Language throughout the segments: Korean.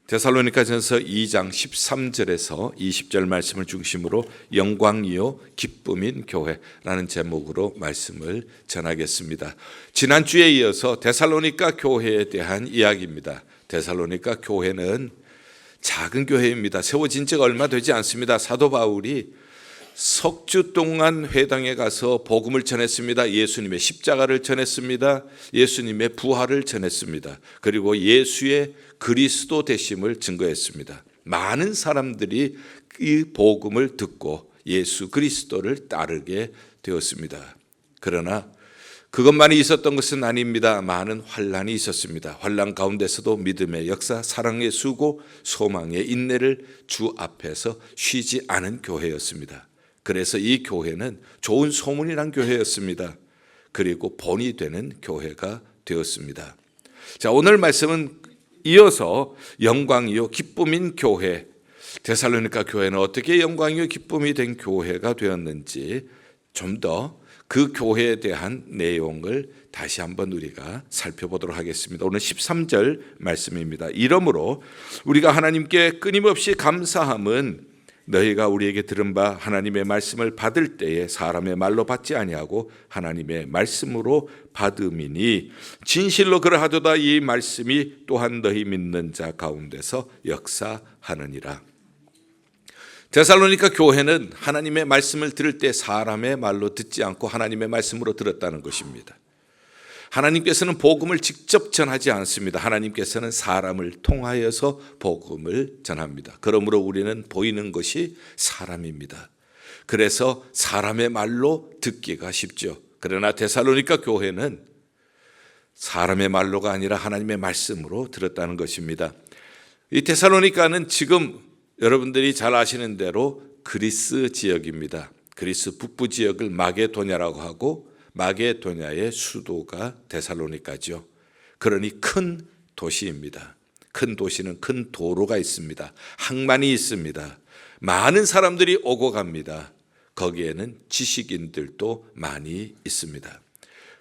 데살로니가전서 2장 13절에서 20절 말씀을 중심으로 영광이요 기쁨인 교회라는 제목으로 말씀을 전하겠습니다. 지난주에 이어서 데살로니가 교회에 대한 이야기입니다. 데살로니가 교회는 작은 교회입니다. 세워진 지가 얼마 되지 않습니다. 사도 바울이 석주 동안 회당에 가서 복음을 전했습니다. 예수님의 십자가를 전했습니다. 예수님의 부활을 전했습니다. 그리고 예수의 그리스도 되심을 증거했습니다. 많은 사람들이 이 복음을 듣고 예수 그리스도를 따르게 되었습니다. 그러나 그것만이 있었던 것은 아닙니다. 많은 환난이 있었습니다. 환난 가운데서도 믿음의 역사, 사랑의 수고, 소망의 인내를 주 앞에서 쉬지 않은 교회였습니다. 그래서 이 교회는 좋은 소문이 난 교회였습니다. 그리고 본이 되는 교회가 되었습니다. 자, 오늘 말씀은 이어서 영광이요 기쁨인 교회, 데살로니가 교회는 어떻게 영광이요 기쁨이 된 교회가 되었는지 좀 더 그 교회에 대한 내용을 다시 한번 우리가 살펴보도록 하겠습니다. 오늘 13절 말씀입니다. 이러므로 우리가 하나님께 끊임없이 감사함은 너희가 우리에게 들은 바 하나님의 말씀을 받을 때에 사람의 말로 받지 아니하고 하나님의 말씀으로 받음이니 진실로 그러하도다. 이 말씀이 또한 너희 믿는 자 가운데서 역사하느니라. 데살로니가 교회는 하나님의 말씀을 들을 때 사람의 말로 듣지 않고 하나님의 말씀으로 들었다는 것입니다. 하나님께서는 복음을 직접 전하지 않습니다. 하나님께서는 사람을 통하여서 복음을 전합니다. 그러므로 우리는 보이는 것이 사람입니다. 그래서 사람의 말로 듣기가 쉽죠. 그러나 데살로니가 교회는 사람의 말로가 아니라 하나님의 말씀으로 들었다는 것입니다. 이 데살로니가는 지금 여러분들이 잘 아시는 대로 그리스 지역입니다. 그리스 북부 지역을 마게도냐라고 하고 마게도냐의 수도가 데살로니가죠. 그러니 큰 도시입니다. 큰 도시는 큰 도로가 있습니다. 항만이 있습니다. 많은 사람들이 오고 갑니다. 거기에는 지식인들도 많이 있습니다.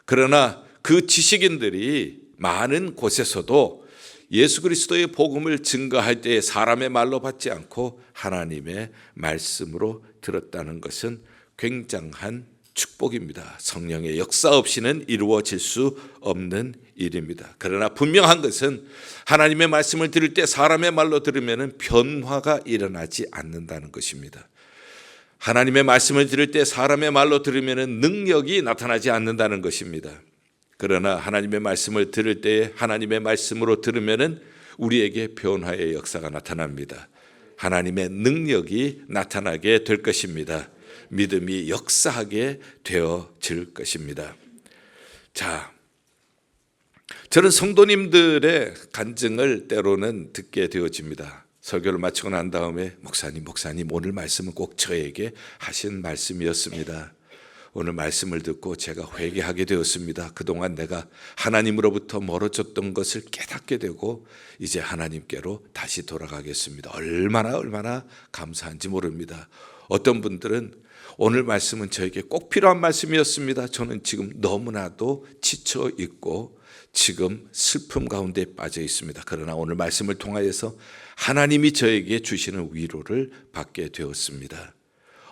그러나 그 지식인들이 많은 곳에서도 예수 그리스도의 복음을 증거할 때 사람의 말로 받지 않고 하나님의 말씀으로 들었다는 것은 굉장한 축복입니다. 성령의 역사 없이는 이루어질 수 없는 일입니다. 그러나 분명한 것은 하나님의 말씀을 들을 때 사람의 말로 들으면 변화가 일어나지 않는다는 것입니다. 하나님의 말씀을 들을 때 사람의 말로 들으면 능력이 나타나지 않는다는 것입니다. 그러나 하나님의 말씀을 들을 때 하나님의 말씀으로 들으면 우리에게 변화의 역사가 나타납니다. 하나님의 능력이 나타나게 될 것입니다. 믿음이 역사하게 되어질 것입니다. 자, 저는 성도님들의 간증을 때로는 듣게 되어집니다. 설교를 마치고 난 다음에 목사님 오늘 말씀은 꼭 저에게 하신 말씀이었습니다. 오늘 말씀을 듣고 제가 회개하게 되었습니다. 그동안 내가 하나님으로부터 멀어졌던 것을 깨닫게 되고 이제 하나님께로 다시 돌아가겠습니다. 얼마나 감사한지 모릅니다. 어떤 분들은 오늘 말씀은 저에게 꼭 필요한 말씀이었습니다. 저는 지금 너무나도 지쳐 있고 지금 슬픔 가운데 빠져 있습니다. 그러나 오늘 말씀을 통하여서 하나님이 저에게 주시는 위로를 받게 되었습니다.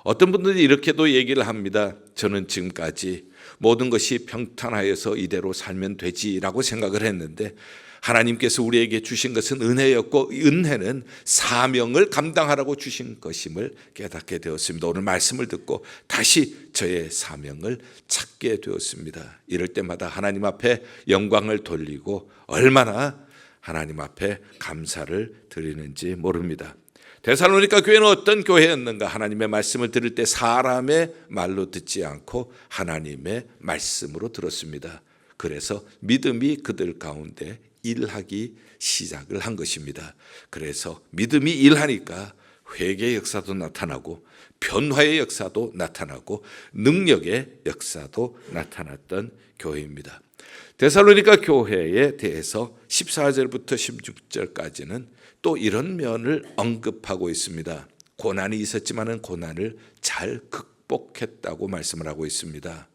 어떤 분들이 이렇게도 얘기를 합니다. 저는 지금까지 모든 것이 평탄하여서 이대로 살면 되지라고 생각을 했는데 하나님께서 우리에게 주신 것은 은혜였고 은혜는 사명을 감당하라고 주신 것임을 깨닫게 되었습니다. 오늘 말씀을 듣고 다시 저의 사명을 찾게 되었습니다. 이럴 때마다 하나님 앞에 영광을 돌리고 얼마나 하나님 앞에 감사를 드리는지 모릅니다. 데살로니가 교회는 어떤 교회였는가? 하나님의 말씀을 들을 때 사람의 말로 듣지 않고 하나님의 말씀으로 들었습니다. 그래서 믿음이 그들 가운데 일하기 시작을 한 것입니다. 그래서 믿음이 일하니까 회개의 역사도 나타나고 변화의 역사도 나타나고 능력의 역사도 나타났던 교회입니다. 데살로니가 교회에 대해서 14절부터 16절까지는 또 이런 면을 언급하고 있습니다. 고난이 있었지만 고난을 잘 극복했다고 말씀을 하고 있습니다.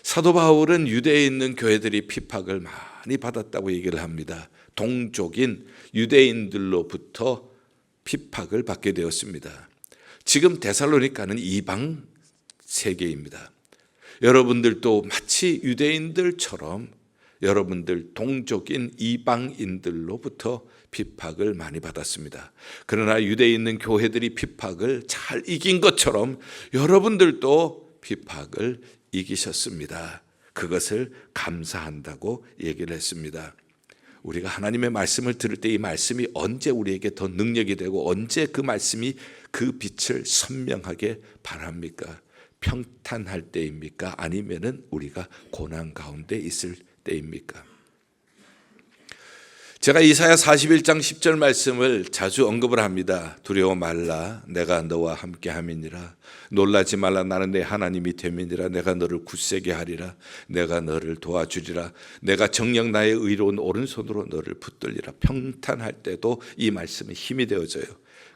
사도 바울은 유대에 있는 교회들이 핍박을 많이 받았다고 얘기를 합니다. 동족인 유대인들로부터 핍박을 받게 되었습니다. 지금 데살로니가는 이방 세계입니다. 여러분들도 마치 유대인들처럼 여러분들 동족인 이방인들로부터 핍박을 많이 받았습니다. 그러나 유대에 있는 교회들이 핍박을 잘 이긴 것처럼 여러분들도 핍박을 이기셨습니다. 그것을 감사한다고 얘기를 했습니다. 우리가 하나님의 말씀을 들을 때 이 말씀이 언제 우리에게 더 능력이 되고 언제 그 말씀이 그 빛을 선명하게 발합니까? 평탄할 때입니까? 아니면은 우리가 고난 가운데 있을 때입니까? 제가 이사야 41장 10절 말씀을 자주 언급을 합니다. 두려워 말라 내가 너와 함께 함이니라. 놀라지 말라 나는 내 하나님이 됨이니라. 내가 너를 굳세게 하리라. 내가 너를 도와주리라. 내가 정녕 나의 의로운 오른손으로 너를 붙들리라. 평탄할 때도 이 말씀이 힘이 되어져요.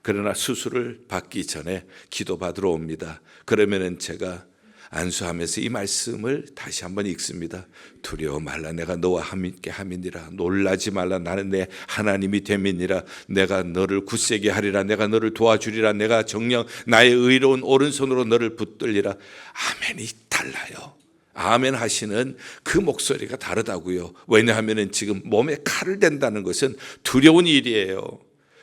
그러나 수술을 받기 전에 기도받으러 옵니다. 그러면은 제가 안수하면서 이 말씀을 다시 한번 읽습니다. 두려워 말라 내가 너와 함께 함이니라. 놀라지 말라 나는 내 하나님이 됨이니라. 내가 너를 굳세게 하리라. 내가 너를 도와주리라. 내가 정녕 나의 의로운 오른손으로 너를 붙들리라. 아멘이 달라요. 아멘 하시는 그 목소리가 다르다고요. 왜냐하면 지금 몸에 칼을 댄다는 것은 두려운 일이에요.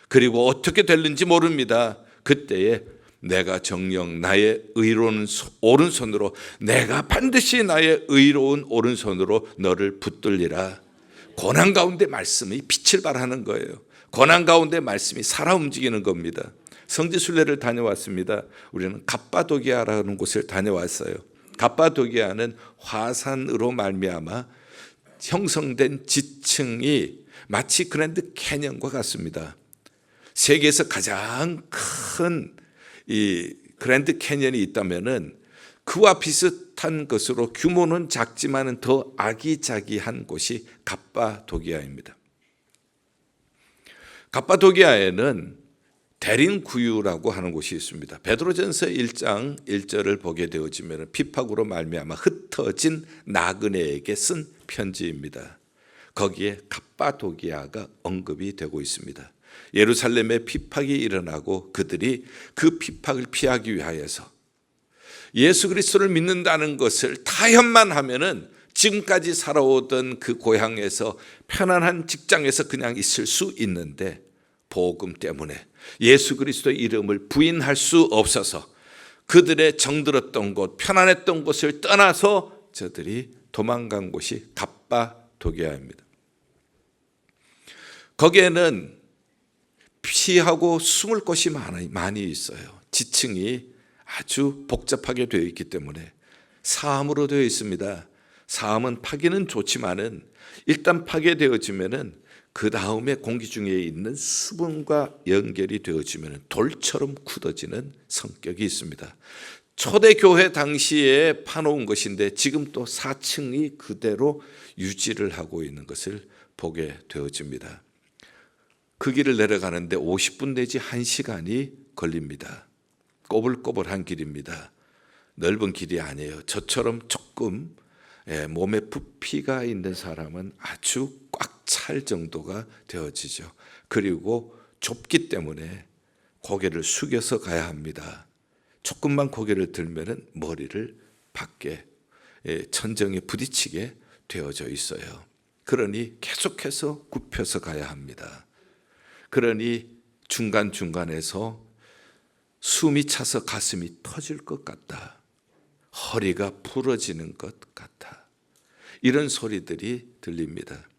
그리고 어떻게 될는지 모릅니다. 그때에 내가 정녕 나의 의로운 오른손으로 내가 반드시 나의 의로운 오른손으로 너를 붙들리라. 고난 가운데 말씀이 빛을 발하는 거예요. 고난 가운데 말씀이 살아 움직이는 겁니다. 성지순례를 다녀왔습니다. 우리는 갑바도기아라는 곳을 다녀왔어요. 갑바도기아는 화산으로 말미암아 형성된 지층이 마치 그랜드 캐년과 같습니다. 세계에서 가장 큰 이 그랜드 캐년이 있다면은 그와 비슷한 것으로 규모는 작지만은 더 아기자기한 곳이 갑바도기아입니다. 갑바도기아에는 대린구유라고 하는 곳이 있습니다. 베드로전서 1장 1절을 보게 되어지면 핍박으로 말미암아 흩어진 나그네에게 쓴 편지입니다. 거기에 갑바도기아가 언급이 되고 있습니다. 예루살렘에 핍박이 일어나고 그들이 그 핍박을 피하기 위하여서 예수 그리스도를 믿는다는 것을 타협만 하면은 지금까지 살아오던 그 고향에서 편안한 직장에서 그냥 있을 수 있는데 복음 때문에 예수 그리스도의 이름을 부인할 수 없어서 그들의 정들었던 곳, 편안했던 곳을 떠나서 저들이 도망간 곳이 갑바도기아입니다. 거기에는 피하고 숨을 곳이 많이 있어요. 지층이 아주 복잡하게 되어 있기 때문에 사암으로 되어 있습니다. 사암은 파기는 좋지만은 일단 파괴되어지면은 그 다음에 공기 중에 있는 수분과 연결이 되어지면 돌처럼 굳어지는 성격이 있습니다. 초대교회 당시에 파놓은 것인데 지금 또 4층이 그대로 유지를 하고 있는 것을 보게 되어집니다. 그 길을 내려가는데 50분 내지 1시간이 걸립니다. 꼬불꼬불한 길입니다. 넓은 길이 아니에요. 저처럼 조금 몸에 부피가 있는 사람은 아주 꽉 찰 정도가 되어지죠. 그리고 좁기 때문에 고개를 숙여서 가야 합니다. 조금만 고개를 들면 머리를 밖에 천정에 부딪히게 되어져 있어요. 그러니 계속해서 굽혀서 가야 합니다. 그러니 중간중간에서 숨이 차서 가슴이 터질 것 같다. 허리가 부러지는 것 같다. 이런 소리들이 들립니다.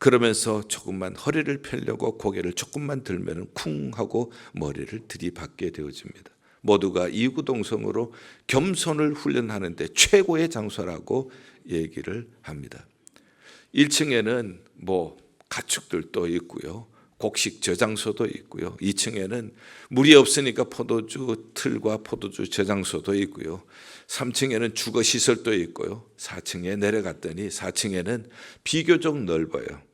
그러면서 조금만 허리를 펴려고 고개를 조금만 들면 쿵 하고 머리를 들이받게 되어집니다. 모두가 이구동성으로 겸손을 훈련하는데 최고의 장소라고 얘기를 합니다. 1층에는 가축들도 있고요. 곡식 저장소도 있고요. 2층에는 물이 없으니까 포도주 틀과 포도주 저장소도 있고요. 3층에는 주거시설도 있고요. 4층에 내려갔더니 4층에는 비교적 넓어요.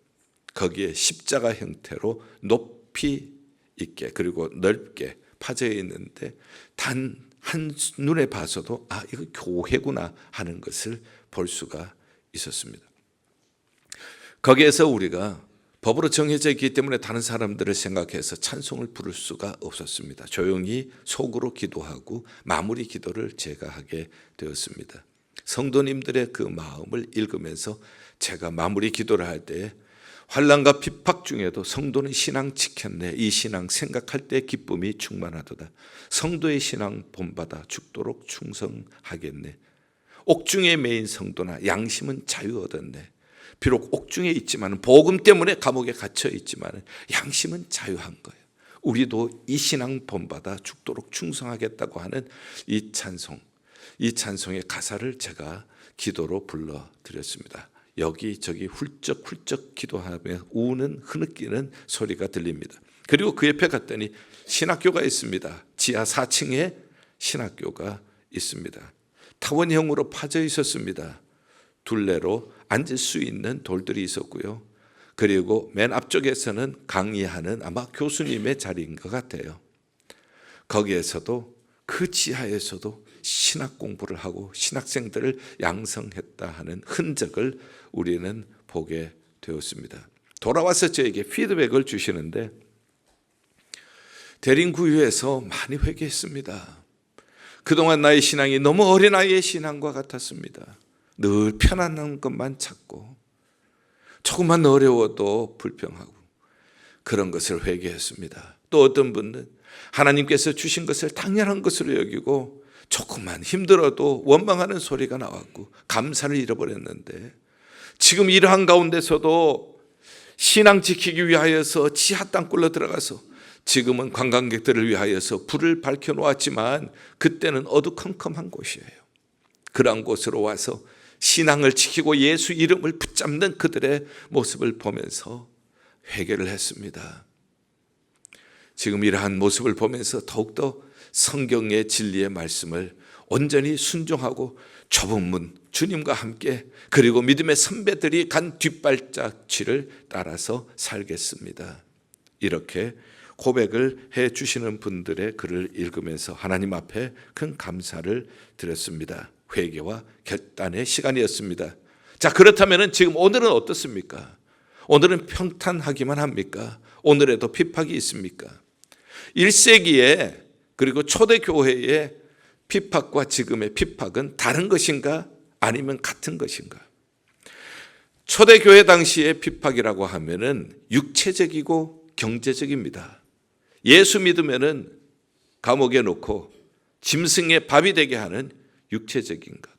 거기에 십자가 형태로 높이 있게 그리고 넓게 파져 있는데 단 한눈에 봐서도 이거 교회구나 하는 것을 볼 수가 있었습니다. 거기에서 우리가 법으로 정해져 있기 때문에 다른 사람들을 생각해서 찬송을 부를 수가 없었습니다. 조용히 속으로 기도하고 마무리 기도를 제가 하게 되었습니다. 성도님들의 그 마음을 읽으면서 제가 마무리 기도를 할 때 환난과 핍박 중에도 성도는 신앙 지켰네, 이 신앙 생각할 때 기쁨이 충만하도다. 성도의 신앙 본받아 죽도록 충성하겠네. 옥중에 매인 성도나 양심은 자유 얻었네. 비록 옥중에 있지만, 복음 때문에 감옥에 갇혀 있지만 양심은 자유한 거예요. 우리도 이 신앙 본받아 죽도록 충성하겠다고 하는 이 찬송의 가사를 제가 기도로 불러드렸습니다. 여기저기 훌쩍훌쩍 기도하며 우는 흐느끼는 소리가 들립니다. 그리고 그 옆에 갔더니 신학교가 있습니다. 지하 4층에 신학교가 있습니다. 타원형으로 파져 있었습니다. 둘레로 앉을 수 있는 돌들이 있었고요. 그리고 맨 앞쪽에서는 강의하는 아마 교수님의 자리인 것 같아요. 거기에서도 그 지하에서도 신학 공부를 하고 신학생들을 양성했다 하는 흔적을 우리는 보게 되었습니다. 돌아와서 저에게 피드백을 주시는데 대림구유에서 많이 회개했습니다. 그동안 나의 신앙이 너무 어린아이의 신앙과 같았습니다. 늘 편안한 것만 찾고 조금만 어려워도 불평하고 그런 것을 회개했습니다. 또 어떤 분은 하나님께서 주신 것을 당연한 것으로 여기고 조금만 힘들어도 원망하는 소리가 나왔고 감사를 잃어버렸는데 지금 이러한 가운데서도 신앙 지키기 위하여서 지하 땅굴로 들어가서 지금은 관광객들을 위하여서 불을 밝혀놓았지만 그때는 어두컴컴한 곳이에요. 그러한 곳으로 와서 신앙을 지키고 예수 이름을 붙잡는 그들의 모습을 보면서 회개를 했습니다. 지금 이러한 모습을 보면서 더욱더 성경의 진리의 말씀을 온전히 순종하고 좁은 문 주님과 함께 그리고 믿음의 선배들이 간 뒷발자취를 따라서 살겠습니다. 이렇게 고백을 해 주시는 분들의 글을 읽으면서 하나님 앞에 큰 감사를 드렸습니다. 회개와 결단의 시간이었습니다. 자, 그렇다면 지금 오늘은 어떻습니까? 오늘은 평탄하기만 합니까? 오늘에도 핍박이 있습니까? 1세기에 그리고 초대교회의 핍박과 지금의 핍박은 다른 것인가? 아니면 같은 것인가? 초대교회 당시의 핍박이라고 하면은 육체적이고 경제적입니다. 예수 믿으면은 감옥에 놓고 짐승의 밥이 되게 하는 육체적인 것,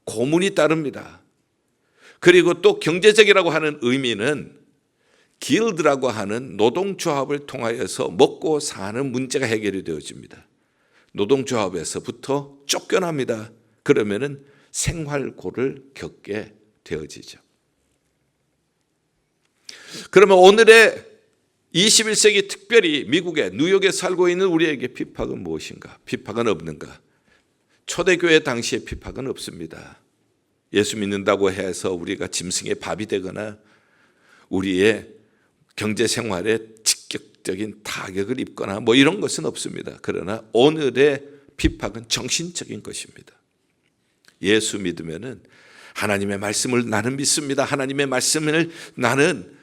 고문이 따릅니다. 그리고 또 경제적이라고 하는 의미는 길드라고 하는 노동조합을 통하여서 먹고 사는 문제가 해결이 되어집니다. 노동조합에서부터 쫓겨납니다. 그러면은 생활고를 겪게 되어지죠. 그러면 오늘의 21세기 특별히 미국의 뉴욕에 살고 있는 우리에게 핍박은 무엇인가? 핍박은 없는가? 초대교회 당시의 핍박은 없습니다. 예수 믿는다고 해서 우리가 짐승의 밥이 되거나 우리의 경제생활에 직격적인 타격을 입거나 뭐 이런 것은 없습니다. 그러나 오늘의 핍박은 정신적인 것입니다. 예수 믿으면은 하나님의 말씀을 나는 믿습니다. 하나님의 말씀을 나는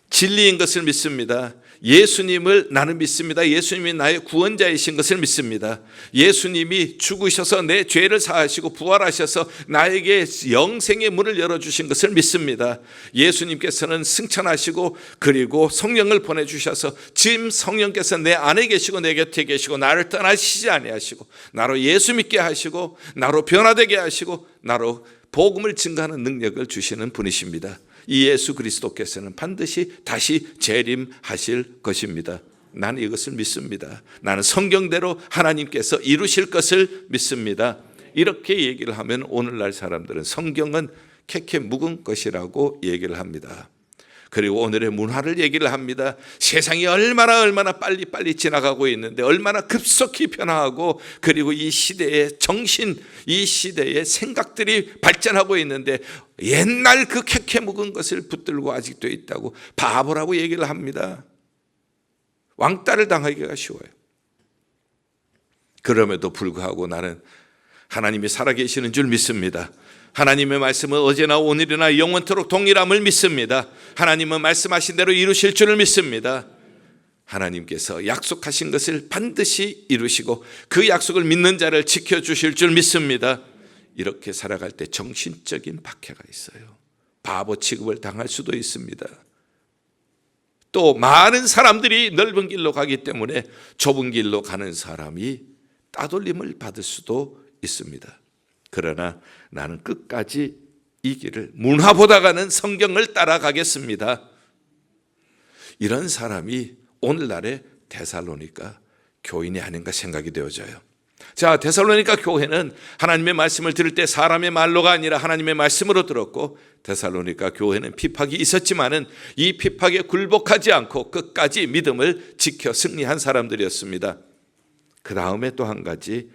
진리인 것을 믿습니다. 예수님을 나는 믿습니다. 예수님이 나의 구원자이신 것을 믿습니다. 예수님이 죽으셔서 내 죄를 사하시고 부활하셔서 나에게 영생의 문을 열어주신 것을 믿습니다. 예수님께서는 승천하시고 그리고 성령을 보내주셔서 지금 성령께서 내 안에 계시고 내 곁에 계시고 나를 떠나시지 아니하시고 나로 예수 믿게 하시고 나로 변화되게 하시고 나로 복음을 증거하는 능력을 주시는 분이십니다. 이 예수 그리스도께서는 반드시 다시 재림하실 것입니다. 나는 이것을 믿습니다. 나는 성경대로 하나님께서 이루실 것을 믿습니다. 이렇게 얘기를 하면 오늘날 사람들은 성경은 캐캐 묵은 것이라고 얘기를 합니다. 그리고 오늘의 문화를 얘기를 합니다. 세상이 얼마나 빨리 지나가고 있는데 얼마나 급속히 변화하고 그리고 이 시대의 정신, 이 시대의 생각들이 발전하고 있는데 옛날 그 캐캐 묵은 것을 붙들고 아직도 있다고 바보라고 얘기를 합니다. 왕따를 당하기가 쉬워요. 그럼에도 불구하고 나는 하나님이 살아계시는 줄 믿습니다. 하나님의 말씀은 어제나 오늘이나 영원토록 동일함을 믿습니다. 하나님은 말씀하신 대로 이루실 줄을 믿습니다. 하나님께서 약속하신 것을 반드시 이루시고 그 약속을 믿는 자를 지켜주실 줄 믿습니다. 이렇게 살아갈 때 정신적인 박해가 있어요. 바보 취급을 당할 수도 있습니다. 또 많은 사람들이 넓은 길로 가기 때문에 좁은 길로 가는 사람이 따돌림을 받을 수도 있습니다. 그러나 나는 끝까지 이 길을 문화보다가는 성경을 따라가겠습니다. 이런 사람이 오늘날의 데살로니가 교인이 아닌가 생각이 되어져요. 자, 데살로니가 교회는 하나님의 말씀을 들을 때 사람의 말로가 아니라 하나님의 말씀으로 들었고, 데살로니가 교회는 핍박이 있었지만은 이 핍박에 굴복하지 않고 끝까지 믿음을 지켜 승리한 사람들이었습니다. 그 다음에 또 한 가지,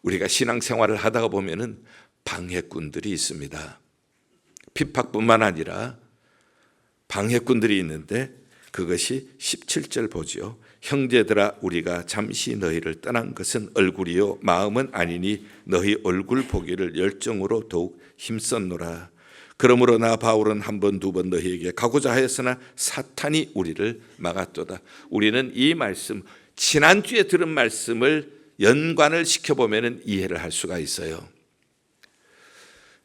우리가 신앙생활을 하다가 보면은 방해꾼들이 있습니다. 핍박뿐만 아니라 방해꾼들이 있는데 그것이 17절 보죠. 형제들아, 우리가 잠시 너희를 떠난 것은 얼굴이요 마음은 아니니 너희 얼굴 보기를 열정으로 더욱 힘썼노라. 그러므로 나 바울은 한 번 두 번 너희에게 가고자 하였으나 사탄이 우리를 막았도다. 우리는 이 말씀, 지난주에 들은 말씀을 연관을 시켜보면 이해를 할 수가 있어요.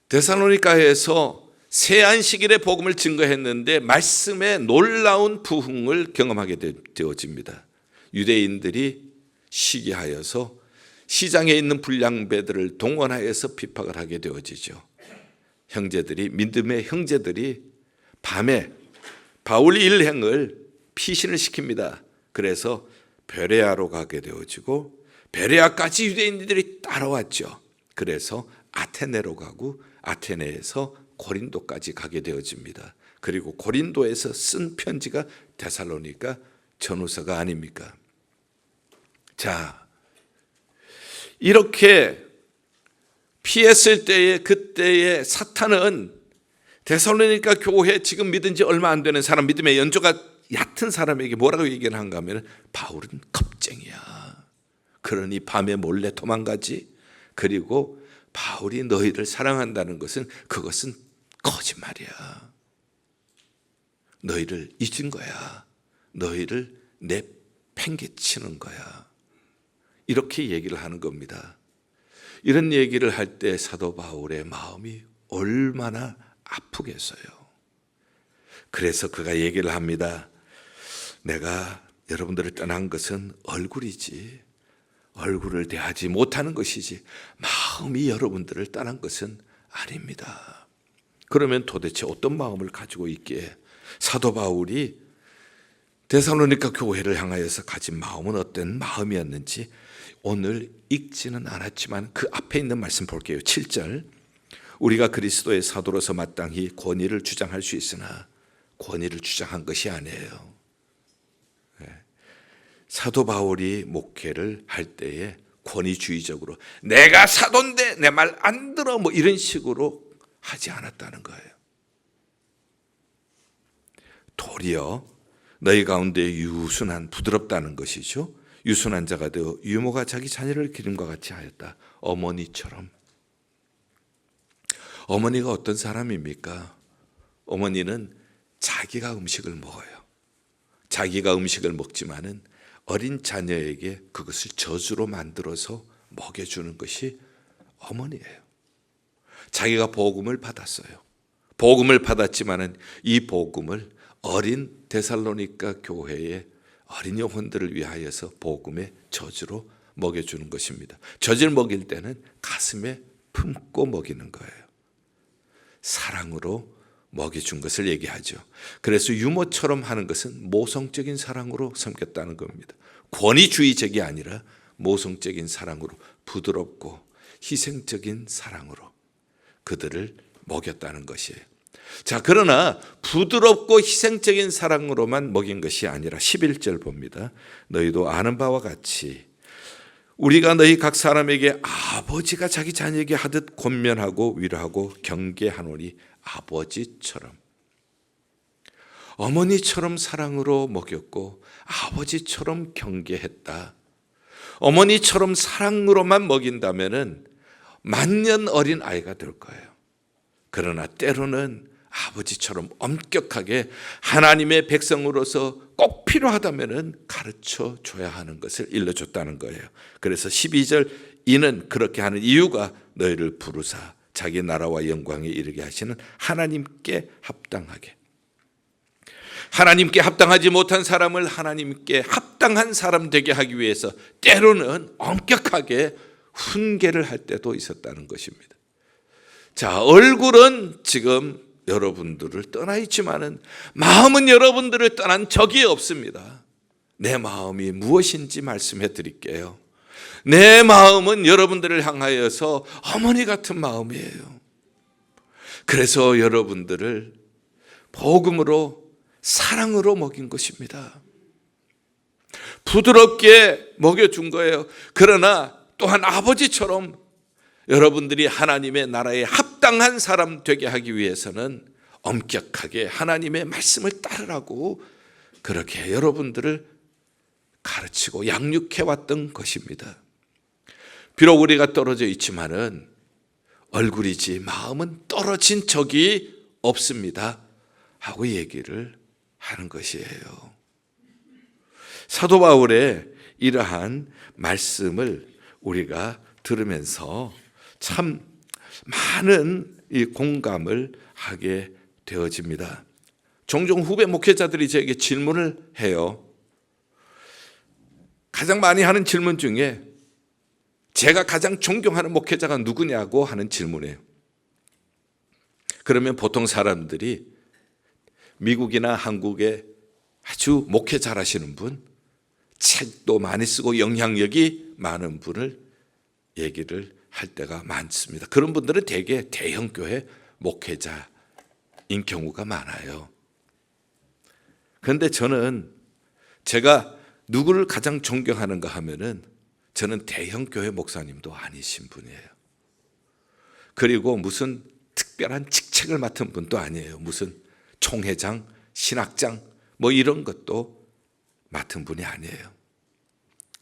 데살로니가에서 새 안식일의 복음을 증거했는데 말씀의 놀라운 부흥을 경험하게 되어집니다. 유대인들이 시기하여서 시장에 있는 불량배들을 동원하여서 핍박을 하게 되어지죠. 형제들이, 믿음의 형제들이 밤에 바울 일행을 피신을 시킵니다. 그래서 베레아로 가게 되어지고 베레아까지 유대인들이 따라왔죠. 그래서 아테네로 가고 아테네에서 고린도까지 가게 되어집니다. 그리고 고린도에서 쓴 편지가 데살로니가 전후서가 아닙니까? 자, 이렇게 피했을 때에 그때의 사탄은 데살로니가 교회 지금 믿은 지 얼마 안 되는 사람, 믿음의 연조가 얕은 사람에게 뭐라고 얘기를 한가 하면 바울은 겁쟁이야. 그러니 밤에 몰래 도망가지. 그리고 바울이 너희를 사랑한다는 것은 그것은 거짓말이야. 너희를 잊은 거야. 너희를 내팽개치는 거야. 이렇게 얘기를 하는 겁니다. 이런 얘기를 할 때 사도 바울의 마음이 얼마나 아프겠어요. 그래서 그가 얘기를 합니다. 내가 여러분들을 떠난 것은 얼굴이지, 얼굴을 대하지 못하는 것이지 마음이 여러분들을 떠난 것은 아닙니다. 그러면 도대체 어떤 마음을 가지고 있기에 사도 바울이 데살로니가 교회를 향하여서 가진 마음은 어떤 마음이었는지 오늘 읽지는 않았지만 그 앞에 있는 말씀 볼게요. 7절, 우리가 그리스도의 사도로서 마땅히 권위를 주장할 수 있으나 권위를 주장한 것이 아니에요. 사도 바울이 목회를 할 때에 권위주의적으로 내가 사도인데 내 말 안 들어 뭐 이런 식으로 하지 않았다는 거예요. 도리어 너희 가운데 유순한, 부드럽다는 것이죠. 유순한 자가 되어 유모가 자기 자녀를 기름과 같이 하였다. 어머니처럼. 어머니가 어떤 사람입니까? 어머니는 자기가 음식을 먹어요. 자기가 음식을 먹지만은 어린 자녀에게 그것을 저주로 만들어서 먹여주는 것이 어머니예요. 자기가 복음을 받았어요. 복음을 받았지만은 이 복음을 어린 데살로니가 교회의 어린 영혼들을 위하여서 복음의 저주로 먹여주는 것입니다. 젖을 먹일 때는 가슴에 품고 먹이는 거예요. 사랑으로 먹여준 것을 얘기하죠. 그래서 유모처럼 하는 것은 모성적인 사랑으로 섬겼다는 겁니다. 권위주의적이 아니라 모성적인 사랑으로, 부드럽고 희생적인 사랑으로 그들을 먹였다는 것이에요. 자, 그러나 부드럽고 희생적인 사랑으로만 먹인 것이 아니라 11절 봅니다. 너희도 아는 바와 같이 우리가 너희 각 사람에게 아버지가 자기 자녀에게 하듯 권면하고 위로하고 경계하노니 아버지처럼, 어머니처럼 사랑으로 먹였고 아버지처럼 경계했다. 어머니처럼 사랑으로만 먹인다면은 만년 어린 아이가 될 거예요. 그러나 때로는 아버지처럼 엄격하게 하나님의 백성으로서 꼭 필요하다면 가르쳐 줘야 하는 것을 일러줬다는 거예요. 그래서 12절 이는 그렇게 하는 이유가 너희를 부르사 자기 나라와 영광에 이르게 하시는 하나님께 합당하게, 하나님께 합당하지 못한 사람을 하나님께 합당한 사람 되게 하기 위해서 때로는 엄격하게 훈계를 할 때도 있었다는 것입니다. 자, 얼굴은 지금 여러분들을 떠나 있지만은 마음은 여러분들을 떠난 적이 없습니다. 내 마음이 무엇인지 말씀해 드릴게요. 내 마음은 여러분들을 향하여서 어머니 같은 마음이에요. 그래서 여러분들을 복음으로, 사랑으로 먹인 것입니다. 부드럽게 먹여준 거예요. 그러나 또한 아버지처럼 여러분들이 하나님의 나라에 합당한 사람 되게 하기 위해서는 엄격하게 하나님의 말씀을 따르라고 그렇게 여러분들을 가르치고 양육해 왔던 것입니다. 비록 우리가 떨어져 있지만은 얼굴이지 마음은 떨어진 적이 없습니다 하고 얘기를 하는 것이에요. 사도 바울의 이러한 말씀을 우리가 들으면서 참 많은 이 공감을 하게 되어집니다. 종종 후배 목회자들이 저에게 질문을 해요. 가장 많이 하는 질문 중에 제가 가장 존경하는 목회자가 누구냐고 하는 질문이에요. 그러면 보통 사람들이 미국이나 한국에 아주 목회 잘하시는 분, 책도 많이 쓰고 영향력이 많은 분을 얘기를 할 때가 많습니다. 그런 분들은 대개 대형교회 목회자인 경우가 많아요. 그런데 저는 제가 누구를 가장 존경하는가 하면은 저는 대형교회 목사님도 아니신 분이에요. 그리고 무슨 특별한 직책을 맡은 분도 아니에요. 무슨 총회장, 신학장 뭐 이런 것도 맡은 분이 아니에요.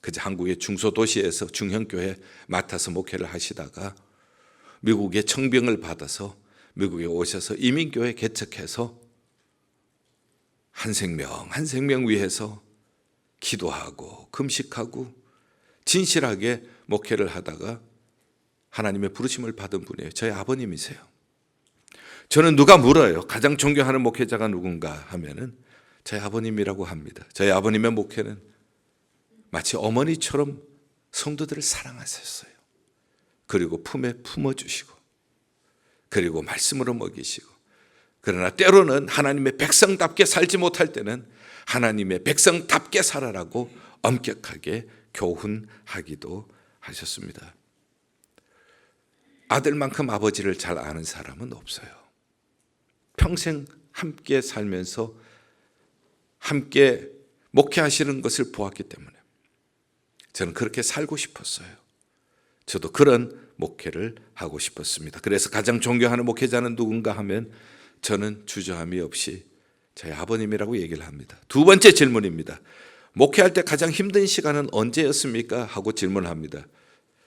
그저 한국의 중소도시에서 중형교회 맡아서 목회를 하시다가 미국에 청병을 받아서 미국에 오셔서 이민교회 개척해서 한 생명 위해서 기도하고 금식하고 진실하게 목회를 하다가 하나님의 부르심을 받은 분이에요. 저희 아버님이세요. 저는 누가 물어요. 가장 존경하는 목회자가 누군가 하면은 저희 아버님이라고 합니다. 저희 아버님의 목회는 마치 어머니처럼 성도들을 사랑하셨어요. 그리고 품에 품어주시고 그리고 말씀으로 먹이시고, 그러나 때로는 하나님의 백성답게 살지 못할 때는 하나님의 백성답게 살아라고 엄격하게 교훈하기도 하셨습니다. 아들만큼 아버지를 잘 아는 사람은 없어요. 평생 함께 살면서 함께 목회하시는 것을 보았기 때문에 저는 그렇게 살고 싶었어요. 저도 그런 목회를 하고 싶었습니다. 그래서 가장 존경하는 목회자는 누군가 하면 저는 주저함이 없이 저희 아버님이라고 얘기를 합니다. 두 번째 질문입니다. 목회할 때 가장 힘든 시간은 언제였습니까? 하고 질문합니다.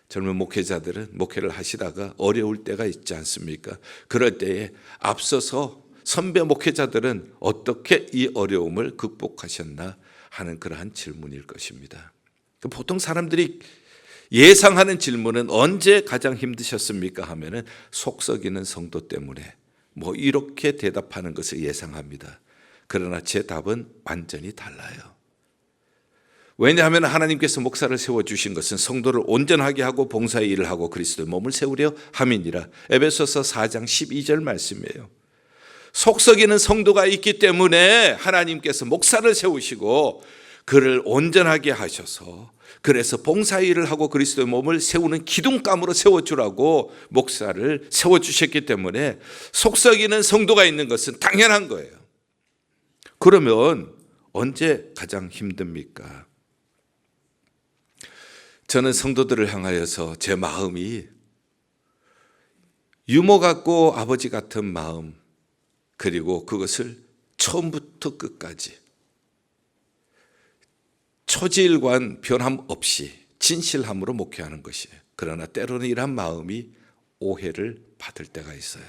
젊은 목회자들은 목회를 하시다가 어려울 때가 있지 않습니까? 그럴 때에 앞서서 선배 목회자들은 어떻게 이 어려움을 극복하셨나 하는 그러한 질문일 것입니다. 보통 사람들이 예상하는 질문은 언제 가장 힘드셨습니까? 하면은 속 썩이는 성도 때문에 뭐 이렇게 대답하는 것을 예상합니다. 그러나 제 답은 완전히 달라요. 왜냐하면 하나님께서 목사를 세워주신 것은 성도를 온전하게 하고 봉사의 일을 하고 그리스도의 몸을 세우려 함이니라. 에베소서 4장 12절 말씀이에요. 속썩이는 성도가 있기 때문에 하나님께서 목사를 세우시고 그를 온전하게 하셔서 그래서 봉사의 일을 하고 그리스도의 몸을 세우는 기둥감으로 세워주라고 목사를 세워주셨기 때문에 속썩이는 성도가 있는 것은 당연한 거예요. 그러면 언제 가장 힘듭니까? 저는 성도들을 향하여서 제 마음이 유머 같고 아버지 같은 마음, 그리고 그것을 처음부터 끝까지 초지일관 변함 없이 진실함으로 목회하는 것이에요. 그러나 때로는 이러한 마음이 오해를 받을 때가 있어요.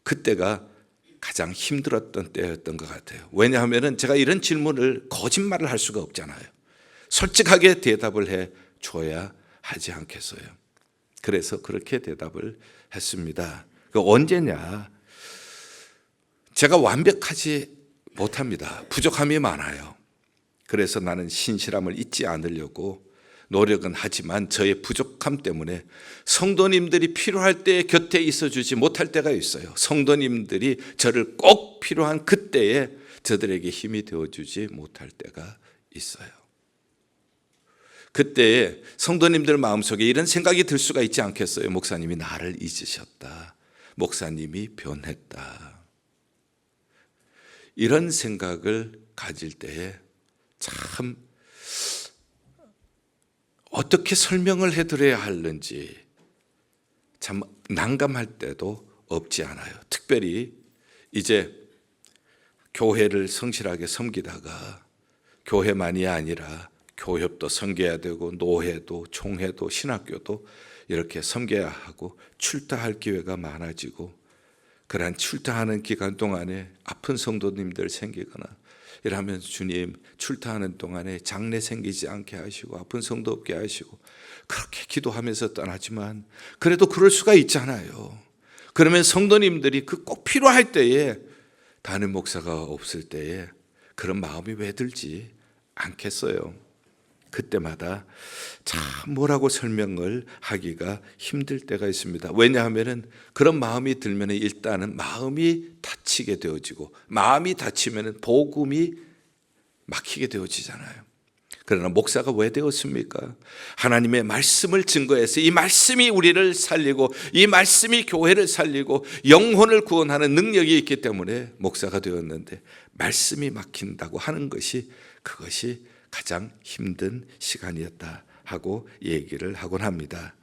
그때가 가장 힘들었던 때였던 것 같아요. 왜냐하면 제가 이런 질문을 거짓말을 할 수가 없잖아요. 솔직하게 대답을 해 줘야 하지 않겠어요. 그래서 그렇게 대답을 했습니다. 언제냐? 제가 완벽하지 못합니다. 부족함이 많아요. 그래서 나는 신실함을 잊지 않으려고 노력은 하지만 저의 부족함 때문에 성도님들이 필요할 때 곁에 있어주지 못할 때가 있어요. 성도님들이 저를 꼭 필요한 그때에 저들에게 힘이 되어주지 못할 때가 있어요. 그때에 성도님들 마음속에 이런 생각이 들 수가 있지 않겠어요? 목사님이 나를 잊으셨다. 목사님이 변했다. 이런 생각을 가질 때에 참 어떻게 설명을 해드려야 하는지 참 난감할 때도 없지 않아요. 특별히 이제 교회를 성실하게 섬기다가 교회만이 아니라 교협도 섬겨야 되고 노회도 총회도 신학교도 이렇게 섬겨야 하고 출타할 기회가 많아지고 그러한 출타하는 기간 동안에 아픈 성도님들 생기거나 이러면 주님 출타하는 동안에 장례 생기지 않게 하시고 아픈 성도 없게 하시고 그렇게 기도하면서 떠나지만 그래도 그럴 수가 있잖아요. 그러면 성도님들이 그 꼭 필요할 때에 담임 목사가 없을 때에 그런 마음이 왜 들지 않겠어요? 그때마다 참 뭐라고 설명을 하기가 힘들 때가 있습니다. 왜냐하면 그런 마음이 들면 일단은 마음이 다치게 되어지고 마음이 다치면 복음이 막히게 되어지잖아요. 그러나 목사가 왜 되었습니까? 하나님의 말씀을 증거해서 이 말씀이 우리를 살리고 이 말씀이 교회를 살리고 영혼을 구원하는 능력이 있기 때문에 목사가 되었는데 말씀이 막힌다고 하는 것이 그것이 가장 힘든 시간이었다 하고 얘기를 하곤 합니다.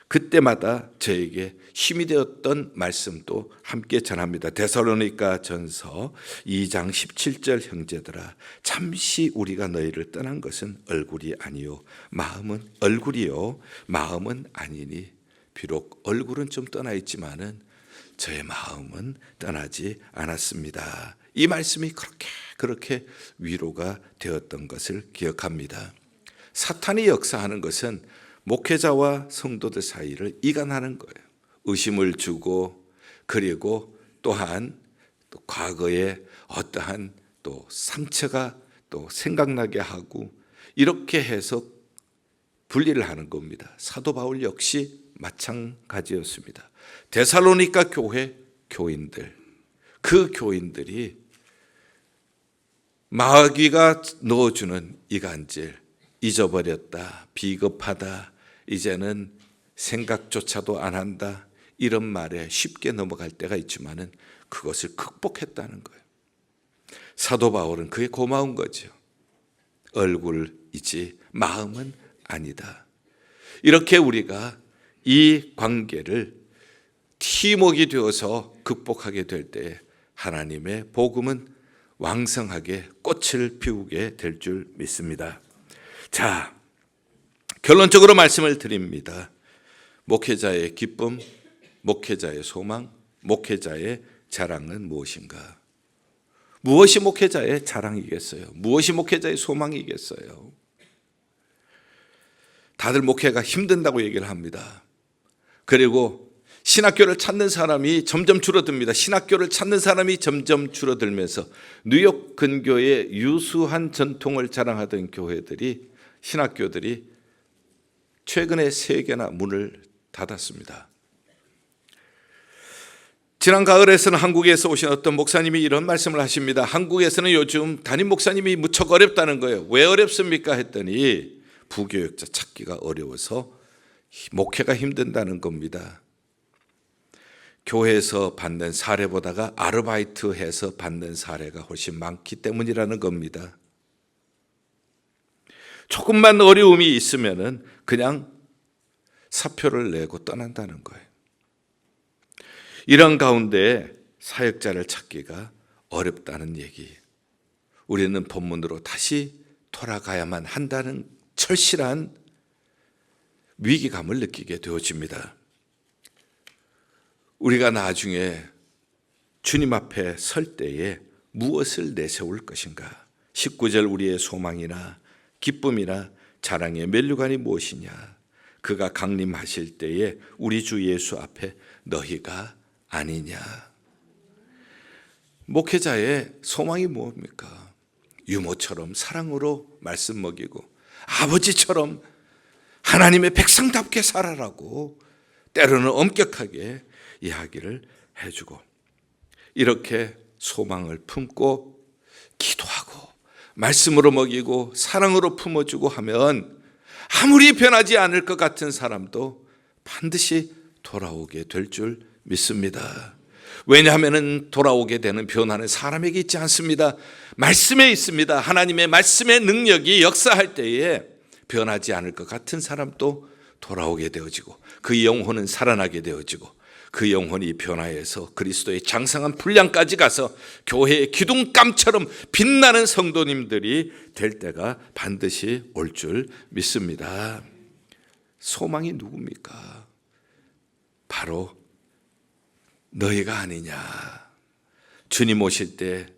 그때마다 저에게 힘이 되었던 말씀도 함께 전합니다. 데살로니가 전서 2장 17절 형제들아 잠시 우리가 너희를 떠난 것은 얼굴이 아니요 마음은 얼굴이요 마음은 아니니 비록 얼굴은 좀 떠나 있지만은 저의 마음은 떠나지 않았습니다. 이 말씀이 그렇게 위로가 되었던 것을 기억합니다. 사탄이 역사하는 것은 목회자와 성도들 사이를 이간하는 거예요. 의심을 주고 그리고 또한 또 과거에 어떠한 또 상처가 또 생각나게 하고 이렇게 해서 분리를 하는 겁니다. 사도 바울 역시 마찬가지였습니다. 데살로니가 교회 교인들 그 교인들이 마귀가 넣어주는 이간질 잊어버렸다 비겁하다 이제는 생각조차도 안 한다 이런 말에 쉽게 넘어갈 때가 있지만은 그것을 극복했다는 거예요. 사도 바울은 그게 고마운 거죠. 얼굴이지 마음은 아니다. 이렇게 우리가 이 관계를 팀워크가 되어서 극복하게 될 때 하나님의 복음은 왕성하게 꽃을 피우게 될 줄 믿습니다. 자, 결론적으로 말씀을 드립니다. 목회자의 기쁨, 목회자의 소망, 목회자의 자랑은 무엇인가? 무엇이 목회자의 자랑이겠어요? 무엇이 목회자의 소망이겠어요? 다들 목회가 힘든다고 얘기를 합니다. 그리고 신학교를 찾는 사람이 점점 줄어듭니다. 신학교를 찾는 사람이 점점 줄어들면서 뉴욕 근교의 유수한 전통을 자랑하던 교회들이 신학교들이 최근에 3개나 문을 닫았습니다. 지난 가을에서는 한국에서 오신 어떤 목사님이 이런 말씀을 하십니다. 한국에서는 요즘 담임 목사님이 무척 어렵다는 거예요. 왜 어렵습니까? 했더니 부교육자 찾기가 어려워서 목회가 힘든다는 겁니다. 교회에서 받는 사례보다가 아르바이트해서 받는 사례가 훨씬 많기 때문이라는 겁니다. 조금만 어려움이 있으면은 그냥 사표를 내고 떠난다는 거예요. 이런 가운데 사역자를 찾기가 어렵다는 얘기. 우리는 본문으로 다시 돌아가야만 한다는 철실한 위기감을 느끼게 되어집니다. 우리가 나중에 주님 앞에 설 때에 무엇을 내세울 것인가? 19절 우리의 소망이나 기쁨이나 자랑의 면류관이 무엇이냐? 그가 강림하실 때에 우리 주 예수 앞에 너희가 아니냐? 목회자의 소망이 뭡니까? 유모처럼 사랑으로 말씀 먹이고 아버지처럼 하나님의 백성답게 살아라고 때로는 엄격하게 이야기를 해주고 이렇게 소망을 품고 기도하고 말씀으로 먹이고 사랑으로 품어주고 하면 아무리 변하지 않을 것 같은 사람도 반드시 돌아오게 될 줄 믿습니다. 왜냐하면 돌아오게 되는 변화는 사람에게 있지 않습니다. 말씀에 있습니다. 하나님의 말씀의 능력이 역사할 때에 변하지 않을 것 같은 사람도 돌아오게 되어지고 그 영혼은 살아나게 되어지고 그 영혼이 변화해서 그리스도의 장성한 분량까지 가서 교회의 기둥감처럼 빛나는 성도님들이 될 때가 반드시 올 줄 믿습니다. 소망이 누굽니까? 바로 너희가 아니냐. 주님 오실 때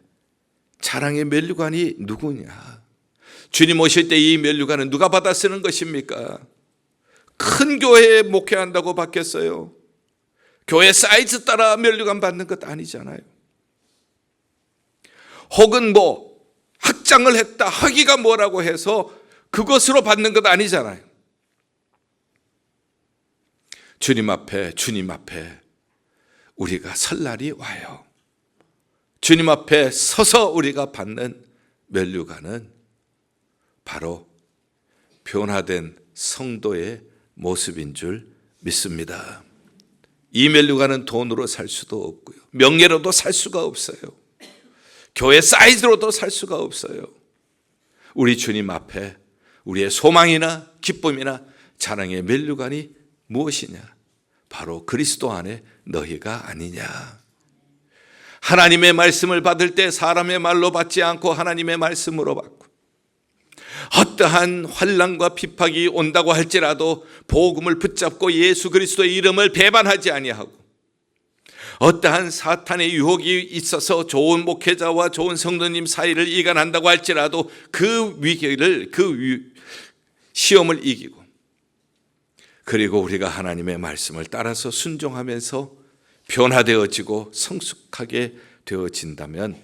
자랑의 면류관이 누구냐? 주님 오실 때 이 면류관은 누가 받아 쓰는 것입니까? 큰 교회에 목회한다고 받겠어요? 교회 사이즈 따라 면류관 받는 것 아니잖아요. 혹은 학장을 했다, 학위가 뭐라고 해서 그것으로 받는 것 아니잖아요. 주님 앞에 우리가 설 날이 와요. 주님 앞에 서서 우리가 받는 면류관은 바로 변화된 성도의 모습인 줄 믿습니다. 이 면류관은 돈으로 살 수도 없고요, 명예로도 살 수가 없어요. 교회 사이즈로도 살 수가 없어요. 우리 주님 앞에 우리의 소망이나 기쁨이나 자랑의 면류관이 무엇이냐? 바로 그리스도 안에 너희가 아니냐. 하나님의 말씀을 받을 때 사람의 말로 받지 않고 하나님의 말씀으로 받고, 어떠한 환난과 핍박이 온다고 할지라도 복음을 붙잡고 예수 그리스도의 이름을 배반하지 아니하고, 어떠한 사탄의 유혹이 있어서 좋은 목회자와 좋은 성도님 사이를 이간한다고 할지라도 그 위기를, 시험을 이기고, 그리고 우리가 하나님의 말씀을 따라서 순종하면서 변화되어지고 성숙하게 되어진다면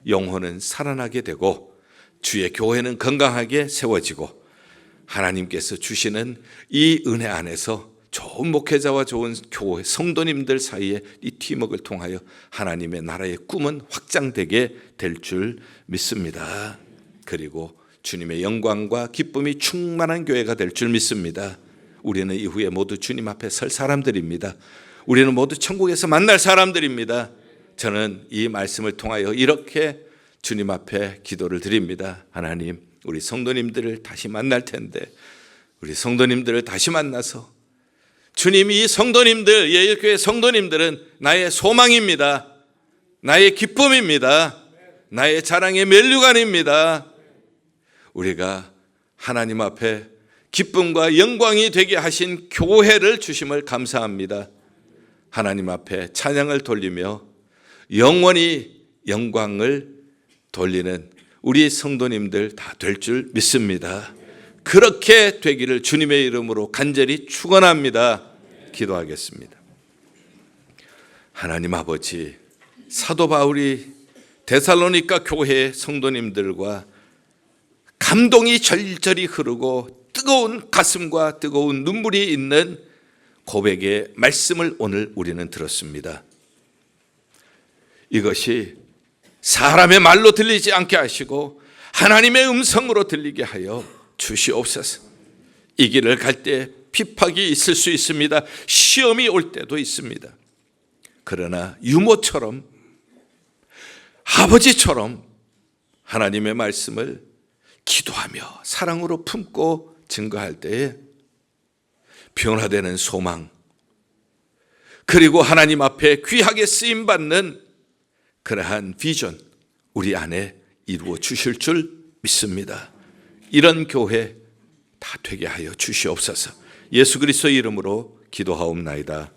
영혼은 살아나게 되고 주의 교회는 건강하게 세워지고 하나님께서 주시는 이 은혜 안에서 좋은 목회자와 좋은 교회 성도님들 사이에 이 팀워크를 통하여 하나님의 나라의 꿈은 확장되게 될 줄 믿습니다. 그리고 주님의 영광과 기쁨이 충만한 교회가 될 줄 믿습니다. 우리는 이후에 모두 주님 앞에 설 사람들입니다. 우리는 모두 천국에서 만날 사람들입니다. 저는 이 말씀을 통하여 이렇게 주님 앞에 기도를 드립니다. 하나님, 우리 성도님들을 다시 만날 텐데 우리 성도님들을 다시 만나서 주님이 이 성도님들, 예일교회 성도님들은 나의 소망입니다. 나의 기쁨입니다. 나의 자랑의 면류관입니다. 우리가 하나님 앞에 기쁨과 영광이 되게 하신 교회를 주심을 감사합니다. 하나님 앞에 찬양을 돌리며 영원히 영광을 돌리는 우리 성도님들 다 될 줄 믿습니다. 그렇게 되기를 주님의 이름으로 간절히 축원합니다. 기도하겠습니다. 하나님 아버지, 사도 바울이 데살로니가 교회 성도님들과 감동이 절절히 흐르고 뜨거운 가슴과 뜨거운 눈물이 있는 고백의 말씀을 오늘 우리는 들었습니다. 이것이 사람의 말로 들리지 않게 하시고 하나님의 음성으로 들리게 하여 주시옵소서. 이 길을 갈 때 핍박이 있을 수 있습니다. 시험이 올 때도 있습니다. 그러나 유모처럼, 아버지처럼 하나님의 말씀을 기도하며 사랑으로 품고 증거할 때에 변화되는 소망, 그리고 하나님 앞에 귀하게 쓰임받는 그러한 비전, 우리 안에 이루어 주실 줄 믿습니다. 이런 교회 다 되게 하여 주시옵소서. 예수 그리스도의 이름으로 기도하옵나이다.